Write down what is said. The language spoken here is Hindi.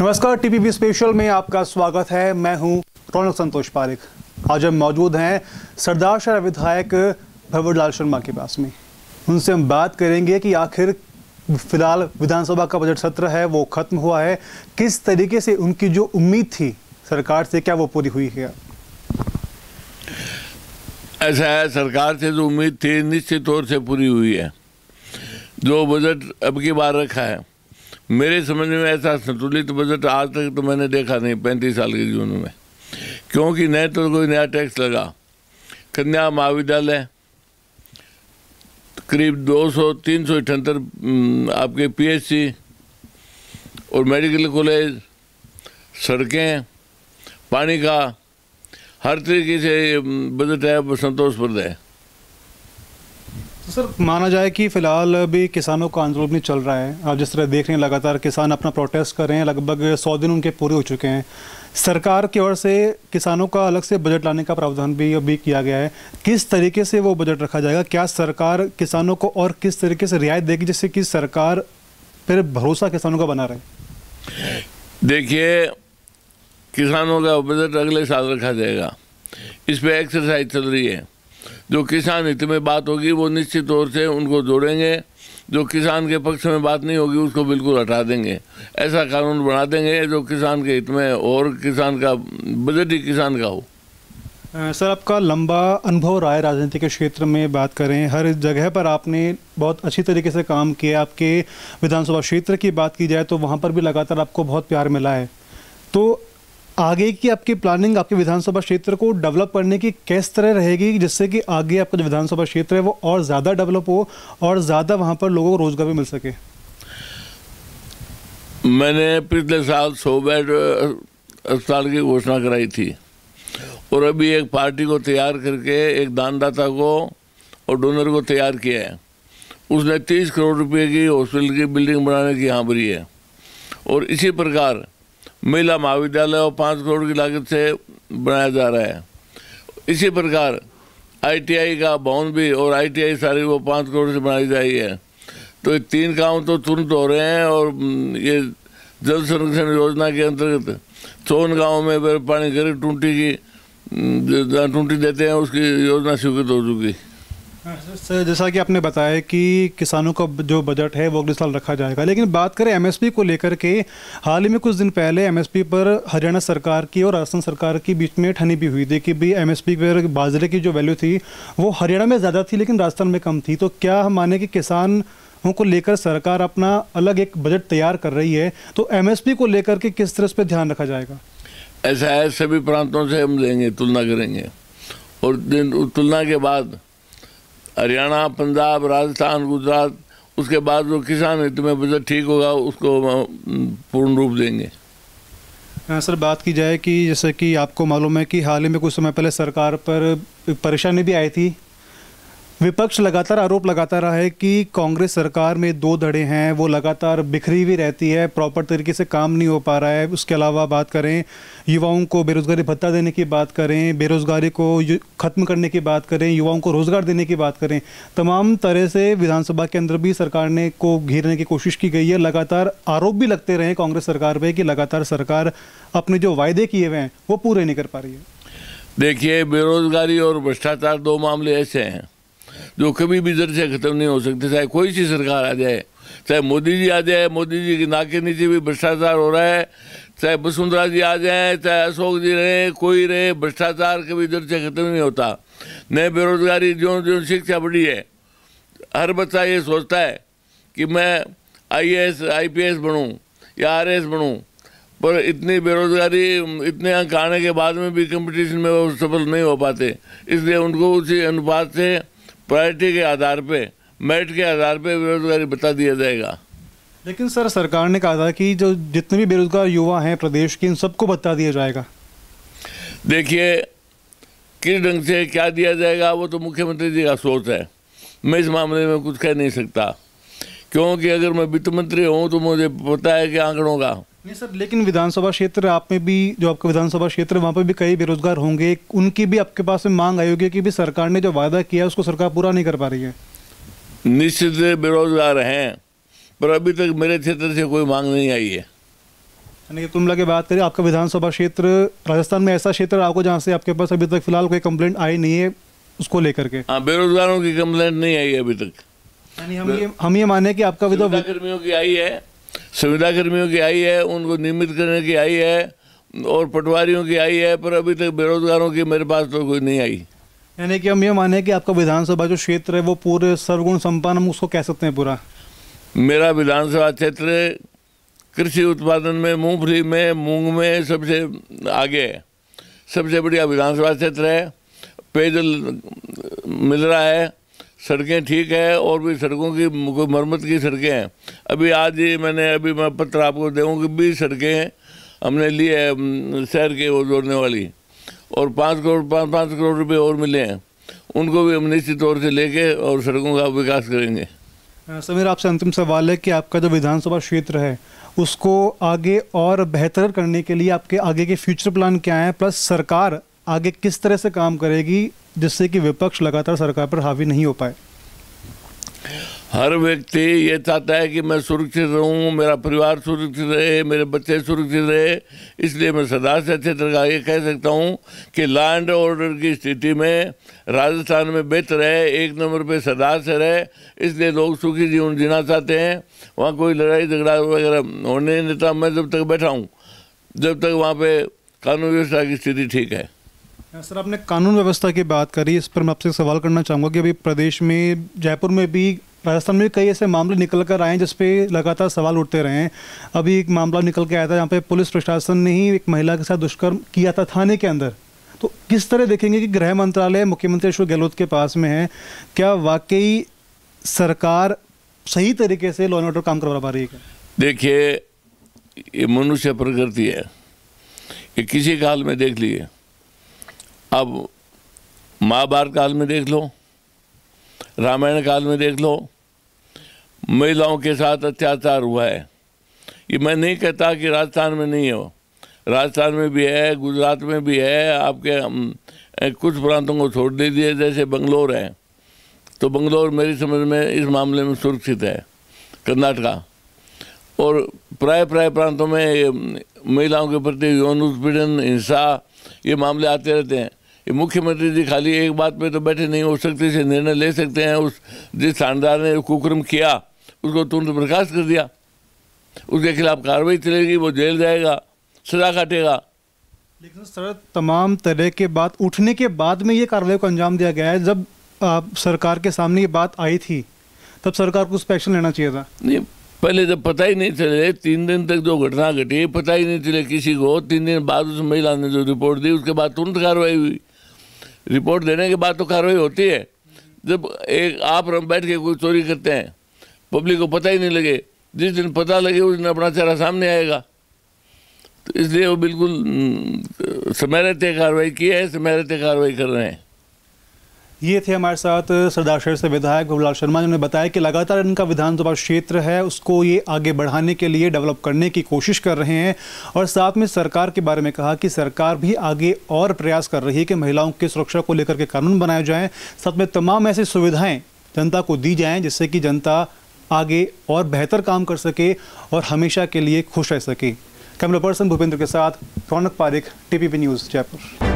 नमस्कार, टीपीपी स्पेशल में आपका स्वागत है। मैं हूं रौनक संतोष पारिक। आज हम मौजूद हैं सरदार शहर विधायक भंवर लाल शर्मा के पास में। उनसे हम बात करेंगे कि आखिर फिलहाल विधानसभा का बजट सत्र है वो खत्म हुआ है, किस तरीके से उनकी जो उम्मीद थी सरकार से क्या वो पूरी हुई है। ऐसा है, सरकार से जो उम्मीद थी निश्चित तौर से पूरी हुई है। जो बजट अब की बार रखा है, मेरे समझ में ऐसा संतुलित बजट आज तक तो मैंने देखा नहीं 35 साल के जीवन में। क्योंकि न तो कोई नया टैक्स लगा, कन्या महाविद्यालय करीब 200-378 आपके पीएचसी और मेडिकल कॉलेज, सड़कें, पानी का हर तरीके से बजट है वो संतोषप्रद है। तो सर, माना जाए कि फिलहाल अभी किसानों का आंदोलन भी चल रहा है। आप जिस तरह देख रहे हैं लगातार किसान अपना प्रोटेस्ट कर रहे हैं, लगभग 100 दिन उनके पूरे हो चुके हैं। सरकार की ओर से किसानों का अलग से बजट लाने का प्रावधान भी अभी किया गया है। किस तरीके से वो बजट रखा जाएगा? क्या सरकार किसानों को और किस तरीके से रियायत देगी जिससे कि सरकार फिर भरोसा किसानों का बना रहे? देखिए, किसानों का बजट अगले साल रखा जाएगा, इस पे एक्सरसाइज चल रही है। जो किसान हित में बात होगी वो निश्चित तौर से उनको जोड़ेंगे, जो किसान के पक्ष में बात नहीं होगी उसको बिल्कुल हटा देंगे। ऐसा कानून बना देंगे जो किसान के हित में और किसान का बजट ही किसान का हो। सर, आपका लंबा अनुभव रहा है राजनीति के क्षेत्र में। बात करें, हर जगह पर आपने बहुत अच्छी तरीके से काम किया। आपके विधानसभा क्षेत्र की बात की जाए तो वहाँ पर भी लगातार आपको बहुत प्यार मिला है। तो आगे की आपकी प्लानिंग आपके विधानसभा क्षेत्र को डेवलप करने की किस तरह रहेगी जिससे कि आगे आपका जो विधानसभा क्षेत्र है वो और ज़्यादा डेवलप हो और ज़्यादा वहाँ पर लोगों को रोजगार भी मिल सके? मैंने पिछले साल 100 बेड अस्पताल की घोषणा कराई थी और अभी एक पार्टी को तैयार करके एक दानदाता को और डोनर को तैयार किया है। उसने 30 करोड़ रुपए की हॉस्पिटल की बिल्डिंग बनाने की यहाँ भरी है। और इसी प्रकार महिला महाविद्यालय और 5 करोड़ की लागत से बनाया जा रहा है। इसी प्रकार आईटीआई का भवन भी और आईटीआई सारी वो 5 करोड़ से बनाई जा रही है। तो ये 3 काम तो तुरंत हो रहे हैं। और ये जल संरक्षण योजना के अंतर्गत 54 गाँव में पानी घर टूंटी की टूंटी देते हैं, उसकी योजना स्वीकृत हो चुकी। सर, जैसा कि आपने बताया कि किसानों का जो बजट है वो अगले साल रखा जाएगा, लेकिन बात करें एमएसपी को लेकर के, हाल ही में कुछ दिन पहले एमएसपी पर हरियाणा सरकार की और राजस्थान सरकार की बीच में ठनी भी हुई थी कि भी एमएसपी पर बाजरे की जो वैल्यू थी वो हरियाणा में ज़्यादा थी लेकिन राजस्थान में कम थी। तो क्या हम माने कि किसानों को लेकर सरकार अपना अलग एक बजट तैयार कर रही है, तो एमएसपी को लेकर के किस तरह पर ध्यान रखा जाएगा? ऐसा है, सभी प्रांतों से हम लेंगे, तुलना करेंगे और तुलना के बाद हरियाणा, पंजाब, राजस्थान, गुजरात, उसके बाद जो किसान हित में बजट ठीक होगा उसको पूर्ण रूप देंगे। सर, बात की जाए कि जैसे कि आपको मालूम है कि हाल ही में कुछ समय पहले सरकार पर परेशानी भी आई थी। विपक्ष लगातार आरोप लगाता रहा है कि कांग्रेस सरकार में 2 धड़े हैं, वो लगातार बिखरी हुई रहती है, प्रॉपर तरीके से काम नहीं हो पा रहा है। उसके अलावा बात करें, युवाओं को बेरोजगारी भत्ता देने की बात करें, बेरोजगारी को ख़त्म करने की बात करें, युवाओं को रोज़गार देने की बात करें, तमाम तरह से विधानसभा के अंदर भी सरकार ने को घेरने की कोशिश की गई है। लगातार आरोप भी लगते रहे कांग्रेस सरकार पर कि लगातार सरकार अपने जो वायदे किए हुए हैं वो पूरे नहीं कर पा रही है। देखिए, बेरोजगारी और भ्रष्टाचार 2 मामले ऐसे हैं जो कभी भी जड़ से खत्म नहीं हो सकते। चाहे कोई सी सरकार आ जाए, चाहे मोदी जी आ जाए, मोदी जी की नाक के नीचे भी भ्रष्टाचार हो रहा है, चाहे वसुंधरा जी आ जाए, चाहे अशोक जी रहे, कोई रहे, भ्रष्टाचार कभी जड़ से खत्म नहीं होता। नए बेरोजगारी, जो जो शिक्षा बढ़ी है, हर बच्चा ये सोचता है कि मैं IAS IPS बनूं या RS बनूं, पर इतनी बेरोजगारी, इतने अंक आने के बाद में भी कंपटीशन में वो सफल नहीं हो पाते। इसलिए उनको उसी अनुपात से प्रायोरिटी के आधार पे, मेरिट के आधार पे बेरोजगारी बता दिया जाएगा। लेकिन सर, सरकार ने कहा था कि जो जितने भी बेरोजगार युवा हैं प्रदेश के, इन सबको बता दिया जाएगा। देखिए, किस ढंग से क्या दिया जाएगा वो तो मुख्यमंत्री जी का सोच है। मैं इस मामले में कुछ कह नहीं सकता, क्योंकि अगर मैं वित्त मंत्री हूँ तो मुझे पता है कि आंकड़ों का। नहीं सर, लेकिन विधानसभा क्षेत्र आप में भी, जो आपका विधानसभा क्षेत्र वहाँ पर भी कई बेरोजगार होंगे, उनकी भी आपके पास में मांग आई होगी कि भी सरकार ने जो वादा किया उसको सरकार पूरा नहीं कर पा रही है। निश्चित बेरोजगार हैं, पर अभी तक मेरे क्षेत्र से कोई मांग नहीं आई है। यानी कि कुल मिला के बात करें, आपका विधानसभा क्षेत्र राजस्थान में ऐसा क्षेत्र आपको जहाँ से आपके पास अभी तक फिलहाल कोई कंप्लेंट आई नहीं है उसको लेकर के? हाँ, बेरोजगारों की कंप्लेंट नहीं आई है अभी तक। यानी हम ये माने कि आपका संविदा कर्मियों की आई है, संविदा कर्मियों की आई है, उनको नियमित करने की आई है, और पटवारियों की आई है, पर अभी तक बेरोजगारों की मेरे पास तो कोई नहीं आई। यानी कि हम ये माने कि आपका विधानसभा जो क्षेत्र है वो पूरे सर्वगुण संपन्न हम उसको कह सकते हैं पूरा? मेरा विधानसभा क्षेत्र कृषि उत्पादन में, मूंगफली में, मूंग में सबसे आगे है, सबसे बढ़िया विधानसभा क्षेत्र है। पेयजल मिल रहा है, सड़कें ठीक है, और भी सड़कों की मरम्मत की सड़कें हैं। अभी आज ही मैं पत्र आपको दूँ कि 20 सड़कें हमने ली है शहर के वो जोड़ने वाली, और 5 करोड़ रुपए और मिले हैं, उनको भी हम निश्चित तौर से लेके और सड़कों का विकास करेंगे। सर, मेरा आपसे अंतिम सवाल है कि आपका जो विधानसभा क्षेत्र है उसको आगे और बेहतर करने के लिए आपके आगे के फ्यूचर प्लान क्या है, प्लस सरकार आगे किस तरह से काम करेगी जिससे कि विपक्ष लगातार सरकार पर हावी नहीं हो पाए? हर व्यक्ति ये चाहता है कि मैं सुरक्षित रहूं, मेरा परिवार सुरक्षित रहे, मेरे बच्चे सुरक्षित रहे, इसलिए मैं सरदार क्षेत्र का ये कह सकता हूं कि लॉ एंड ऑर्डर की स्थिति में राजस्थान में बेहतर है, 1 नंबर पे सरदार से रहे, इसलिए लोग सुखी जीवन जीना चाहते हैं। वहाँ कोई लड़ाई झगड़ा वगैरह होने नहीं देता मैं जब तक बैठा हूँ, जब तक वहाँ पे कानून व्यवस्था की स्थिति ठीक है। सर, आपने कानून व्यवस्था की बात करी, इस पर मैं आपसे सवाल करना चाहूँगा कि अभी प्रदेश में, जयपुर में भी, राजस्थान में कई ऐसे मामले निकल कर आए हैं जिस पे लगातार सवाल उठते रहे हैं। अभी एक मामला निकल के आया था जहाँ पे पुलिस प्रशासन ने ही एक महिला के साथ दुष्कर्म किया था थाने के अंदर। तो किस तरह देखेंगे कि गृह मंत्रालय मुख्यमंत्री अशोक गहलोत के पास में है, क्या वाकई सरकार सही तरीके से लॉ एंड ऑर्डर काम करवा पा रही है? देखिए, ये मनुष्य प्रकृति है, ये किसी काल में देख लिए, अब महाभारत काल में देख लो, रामायण काल में देख लो, महिलाओं के साथ अत्याचार हुआ है। ये मैं नहीं कहता कि राजस्थान में नहीं हो, राजस्थान में भी है, गुजरात में भी है, आपके कुछ प्रांतों को छोड़ दीजिए, जैसे बंगलोर है, तो बंगलोर मेरी समझ में इस मामले में सुरक्षित है, कर्नाटका, और प्राय प्रांतों में महिलाओं के प्रति यौन उत्पीड़न, हिंसा, ये मामले आते रहते हैं। ये मुख्यमंत्री जी खाली एक बात पे तो बैठे नहीं हो सकते, से निर्णय ले सकते हैं। उस जिस थानेदार ने कुकर्म किया उसको तुरंत बर्खास्त कर दिया, उसके खिलाफ कार्रवाई चलेगी, वो जेल जाएगा, सजा काटेगा। लेकिन सर, तमाम तरह के बात उठने के बाद में ये कार्रवाई को अंजाम दिया गया है। जब सरकार के सामने ये बात आई थी तब सरकार को उस पर एक्शन लेना चाहिए था। नहीं, पहले जब पता ही नहीं चले, 3 दिन तक जो घटना घटी पता ही नहीं चले किसी को, 3 दिन बाद उस महिला ने जो रिपोर्ट दी उसके बाद तुरंत कार्रवाई हुई। रिपोर्ट देने के बाद तो कार्रवाई होती है। जब एक आप बैठ के कोई चोरी करते हैं, पब्लिक को पता ही नहीं लगे, जिस दिन पता लगे उस दिन अपना चेहरा सामने आएगा। तो इसलिए वो बिल्कुल समय रहते कार्रवाई की है, समय रहते कार्रवाई कर रहे हैं। ये थे हमारे साथ सरदार शहर से विधायक बाबूलाल शर्मा, जिन्होंने बताया कि लगातार इनका विधानसभा क्षेत्र है उसको ये आगे बढ़ाने के लिए डेवलप करने की कोशिश कर रहे हैं, और साथ में सरकार के बारे में कहा कि सरकार भी आगे और प्रयास कर रही है कि महिलाओं की सुरक्षा को लेकर के कानून बनाए जाएं, साथ में तमाम ऐसी सुविधाएं जनता को दी जाएं जिससे कि जनता आगे और बेहतर काम कर सके और हमेशा के लिए खुश रह सके। कैमरा पर्सन भूपेंद्र के साथ रौनक पारिक, TPP न्यूज़, जयपुर।